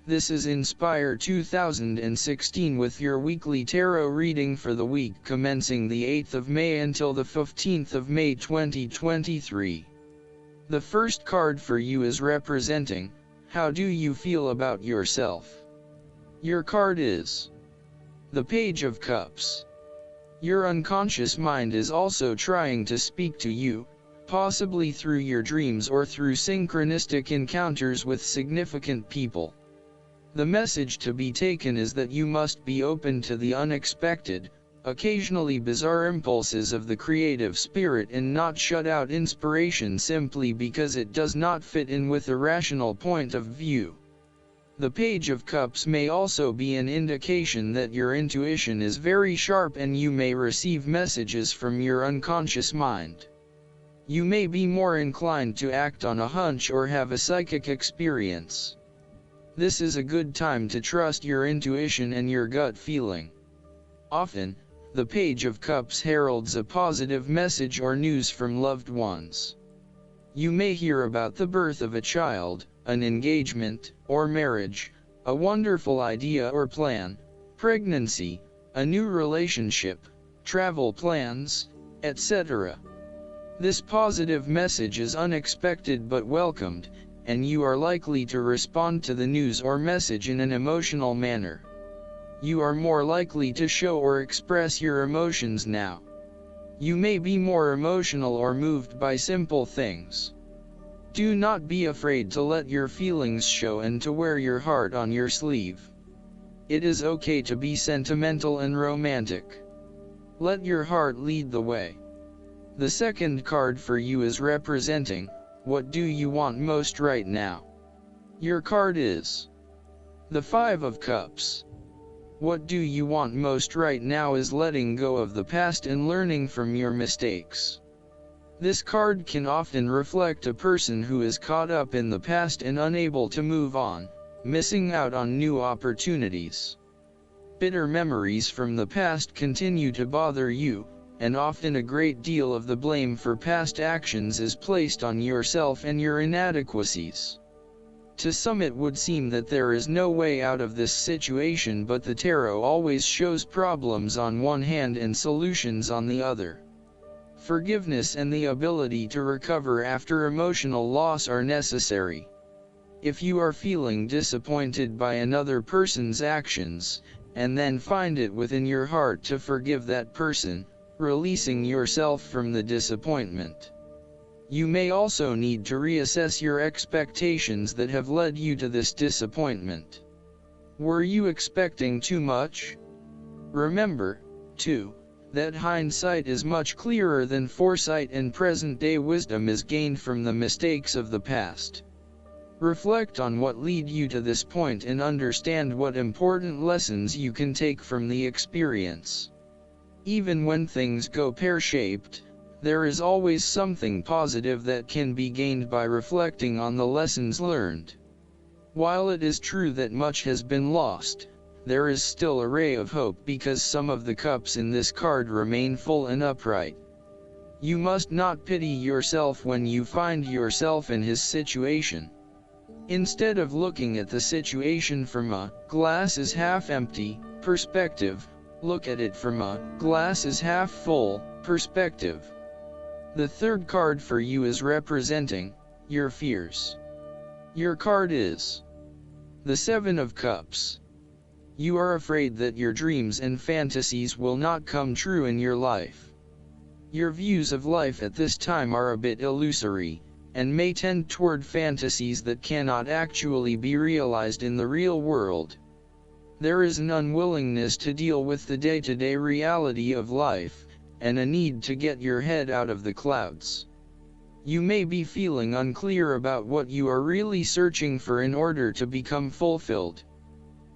This is Inspire 2016 with your weekly tarot reading for the week commencing the 8th of May until the 15th of May 2023. The first card for you is representing, how do you feel about yourself? Your card is the Page of Cups. Your unconscious mind is also trying to speak to you, possibly through your dreams or through synchronistic encounters with significant people. The message to be taken is that you must be open to the unexpected, occasionally bizarre impulses of the creative spirit and not shut out inspiration simply because it does not fit in with a rational point of view. The Page of Cups may also be an indication that your intuition is very sharp and you may receive messages from your unconscious mind. You may be more inclined to act on a hunch or have a psychic experience. This is a good time to trust your intuition and your gut feeling. Often, the Page of Cups heralds a positive message or news from loved ones. You may hear about the birth of a child, an engagement, or marriage, a wonderful idea or plan, pregnancy, a new relationship, travel plans, etc. This positive message is unexpected but welcomed, and you are likely to respond to the news or message in an emotional manner. You are more likely to show or express your emotions now. You may be more emotional or moved by simple things. Do not be afraid to let your feelings show and to wear your heart on your sleeve. It is okay to be sentimental and romantic. Let your heart lead the way. The second card for you is representing, what do you want most right now? Your card is the Five of Cups. What do you want most right now is letting go of the past and learning from your mistakes. This card can often reflect a person who is caught up in the past and unable to move on, missing out on new opportunities. Bitter memories from the past continue to bother you, and often a great deal of the blame for past actions is placed on yourself and your inadequacies. To some it would seem that there is no way out of this situation, but the tarot always shows problems on one hand and solutions on the other. Forgiveness and the ability to recover after emotional loss are necessary. If you are feeling disappointed by another person's actions, and then find it within your heart to forgive that person, releasing yourself from the disappointment. You may also need to reassess your expectations that have led you to this disappointment. Were you expecting too much? Remember, too, that hindsight is much clearer than foresight, and present-day wisdom is gained from the mistakes of the past. Reflect on what led you to this point and understand what important lessons you can take from the experience. Even when things go pear-shaped, there is always something positive that can be gained by reflecting on the lessons learned. While it is true that much has been lost, there is still a ray of hope because some of the cups in this card remain full and upright. You must not pity yourself when you find yourself in his situation. Instead of looking at the situation from a glass is half empty perspective, look at it from a glass is half full perspective. The third card for you is representing your fears. Your card is the Seven of Cups. You are afraid that your dreams and fantasies will not come true in your life. Your views of life at this time are a bit illusory, and may tend toward fantasies that cannot actually be realized in the real world. There is an unwillingness to deal with the day-to-day reality of life, and a need to get your head out of the clouds. You may be feeling unclear about what you are really searching for in order to become fulfilled.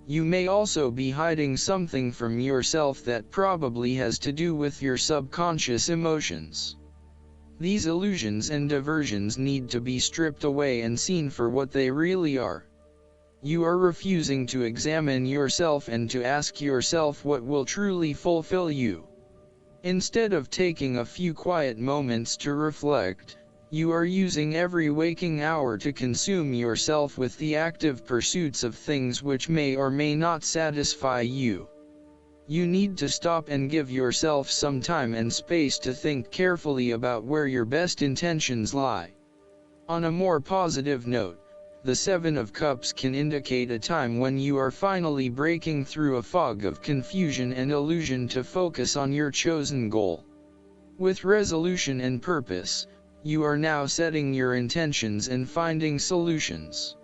You may also be hiding something from yourself that probably has to do with your subconscious emotions. These illusions and diversions need to be stripped away and seen for what they really are. You are refusing to examine yourself and to ask yourself what will truly fulfill you. Instead of taking a few quiet moments to reflect, You are using every waking hour to consume yourself with the active pursuits of things which may or may not satisfy you. You need to stop and give yourself some time and space to think carefully about where your best intentions lie. On a more positive note, the Seven of Cups can indicate a time when you are finally breaking through a fog of confusion and illusion to focus on your chosen goal. With resolution and purpose, you are now setting your intentions and finding solutions.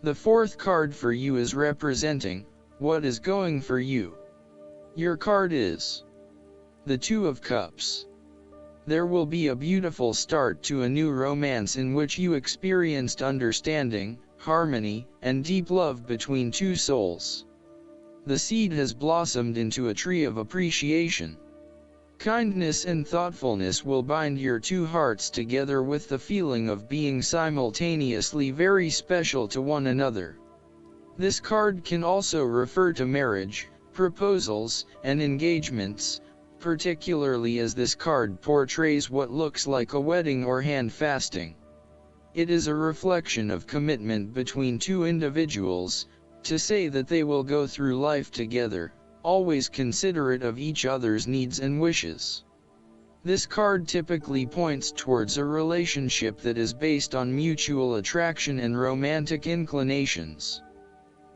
The fourth card for you is representing what is going for you. Your card is the Two of Cups. There will be a beautiful start to a new romance in which you experienced understanding, harmony, and deep love between two souls. The seed has blossomed into a tree of appreciation. Kindness and thoughtfulness will bind your two hearts together with the feeling of being simultaneously very special to one another. This card can also refer to marriage, proposals, and engagements, particularly as this card portrays what looks like a wedding or hand fasting. It is a reflection of commitment between two individuals, to say that they will go through life together, always considerate of each other's needs and wishes. This card typically points towards a relationship that is based on mutual attraction and romantic inclinations.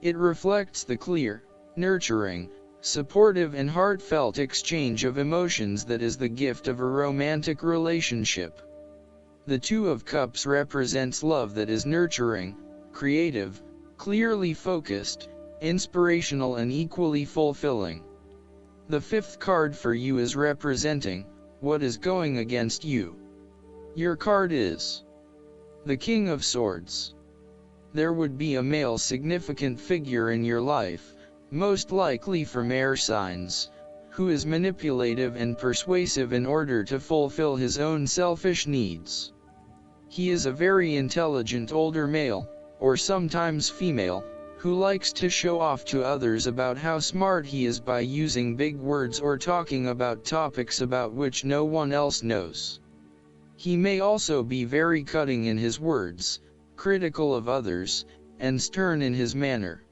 It reflects the clear, nurturing, supportive and heartfelt exchange of emotions that is the gift of a romantic relationship. The Two of Cups represents love that is nurturing, creative, clearly focused, inspirational and equally fulfilling. The fifth card for you is representing what is going against you. Your card is the King of Swords. There would be a male significant figure in your life, most likely from air signs, who is manipulative and persuasive in order to fulfill his own selfish needs. He is a very intelligent older male, or sometimes female, who likes to show off to others about how smart he is by using big words or talking about topics about which no one else knows. He may also be very cutting in his words, critical of others, and stern in his manner.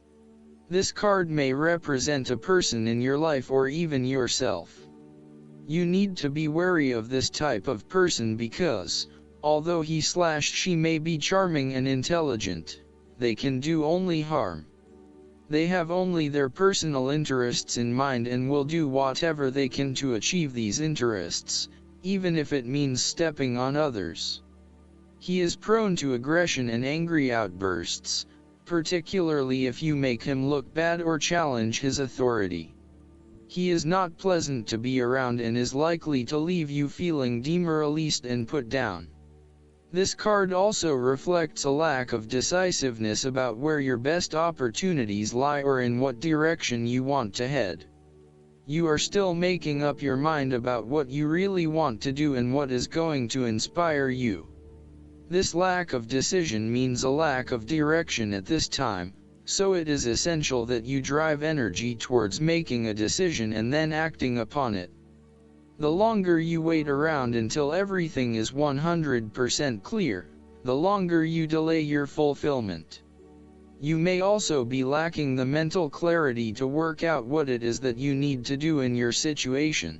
This card may represent a person in your life or even yourself. You need to be wary of this type of person because, although he/she may be charming and intelligent, they can do only harm. They have only their personal interests in mind and will do whatever they can to achieve these interests, even if it means stepping on others. He is prone to aggression and angry outbursts, particularly if you make him look bad or challenge his authority. He is not pleasant to be around and is likely to leave you feeling demoralized and put down. This card also reflects a lack of decisiveness about where your best opportunities lie or in what direction you want to head. You are still making up your mind about what you really want to do and what is going to inspire you. This lack of decision means a lack of direction at this time, so it is essential that you drive energy towards making a decision and then acting upon it. The longer you wait around until everything is 100% clear, the longer you delay your fulfillment. You may also be lacking the mental clarity to work out what it is that you need to do in your situation.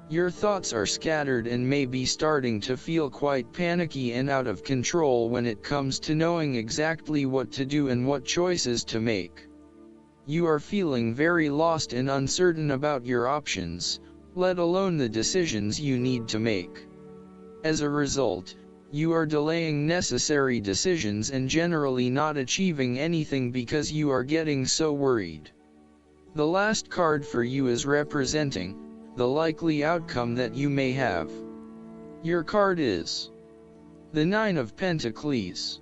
Your thoughts are scattered and may be starting to feel quite panicky and out of control when it comes to knowing exactly what to do and what choices to make. You are feeling very lost and uncertain about your options, let alone the decisions you need to make. As a result, you are delaying necessary decisions and generally not achieving anything because you are getting so worried. The last card for you is representing the likely outcome that you may have. Your card is the Nine of Pentacles.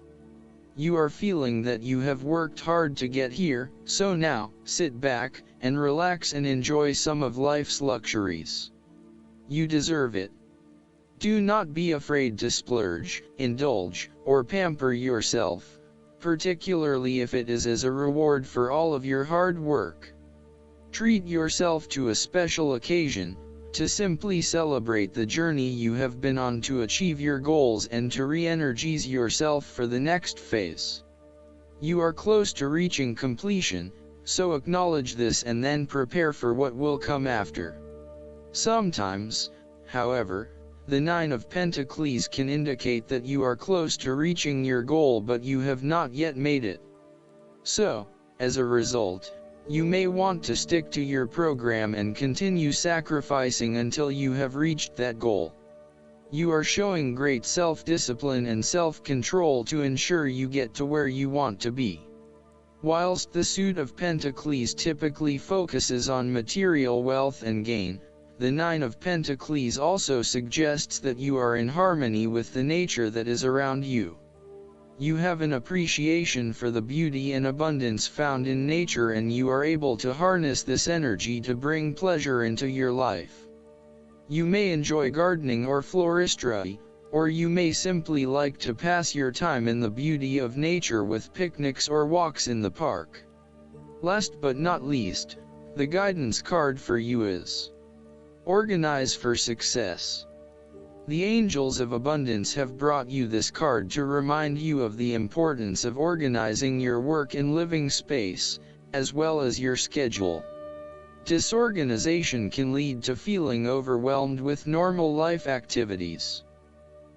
You are feeling that you have worked hard to get here, so now, sit back, and relax and enjoy some of life's luxuries. You deserve it. Do not be afraid to splurge, indulge, or pamper yourself, particularly if it is as a reward for all of your hard work. Treat yourself to a special occasion, to simply celebrate the journey you have been on to achieve your goals and to re-energize yourself for the next phase. You are close to reaching completion, so acknowledge this and then prepare for what will come after. Sometimes, however, the Nine of Pentacles can indicate that you are close to reaching your goal but you have not yet made it. So, as a result, you may want to stick to your program and continue sacrificing until you have reached that goal. You are showing great self-discipline and self-control to ensure you get to where you want to be. Whilst the Suit of Pentacles typically focuses on material wealth and gain, the Nine of Pentacles also suggests that you are in harmony with the nature that is around you. You have an appreciation for the beauty and abundance found in nature, and you are able to harness this energy to bring pleasure into your life. You may enjoy gardening or floristry, or you may simply like to pass your time in the beauty of nature with picnics or walks in the park. Last but not least, the guidance card for you is Organize for Success. The angels of abundance have brought you this card to remind you of the importance of organizing your work and living space, as well as your schedule. Disorganization can lead to feeling overwhelmed with normal life activities.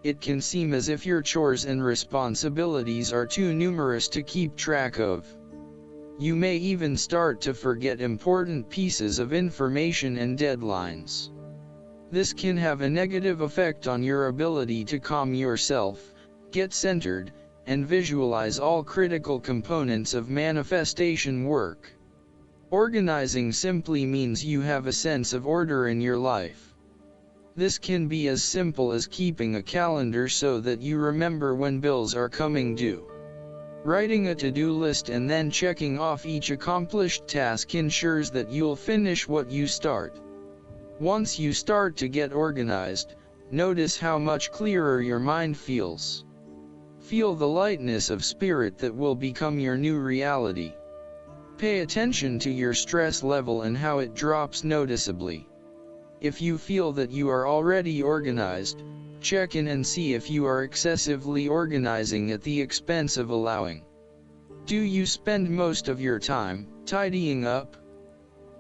It can seem as if your chores and responsibilities are too numerous to keep track of. You may even start to forget important pieces of information and deadlines. This can have a negative effect on your ability to calm yourself, get centered, and visualize all critical components of manifestation work. Organizing simply means you have a sense of order in your life. This can be as simple as keeping a calendar so that you remember when bills are coming due. Writing a to-do list and then checking off each accomplished task ensures that you'll finish what you start. Once you start to get organized, notice how much clearer your mind feels. Feel the lightness of spirit that will become your new reality. Pay attention to your stress level and how it drops noticeably. If you feel that you are already organized, check in and see if you are excessively organizing at the expense of allowing. Do you spend most of your time tidying up?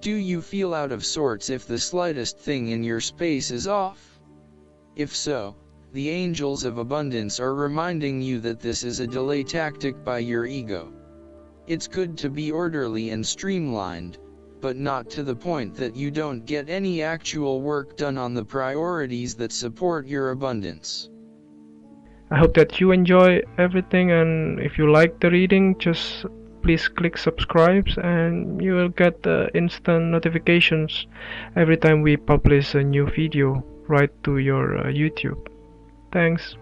Do you feel out of sorts if the slightest thing in your space is off? If so, the angels of abundance are reminding you that this is a delay tactic by your ego. It's good to be orderly and streamlined, but not to the point that you don't get any actual work done on the priorities that support your abundance. I hope that you enjoy everything, and if you like the reading, just please click subscribe and you will get instant notifications every time we publish a new video right to your YouTube. Thanks.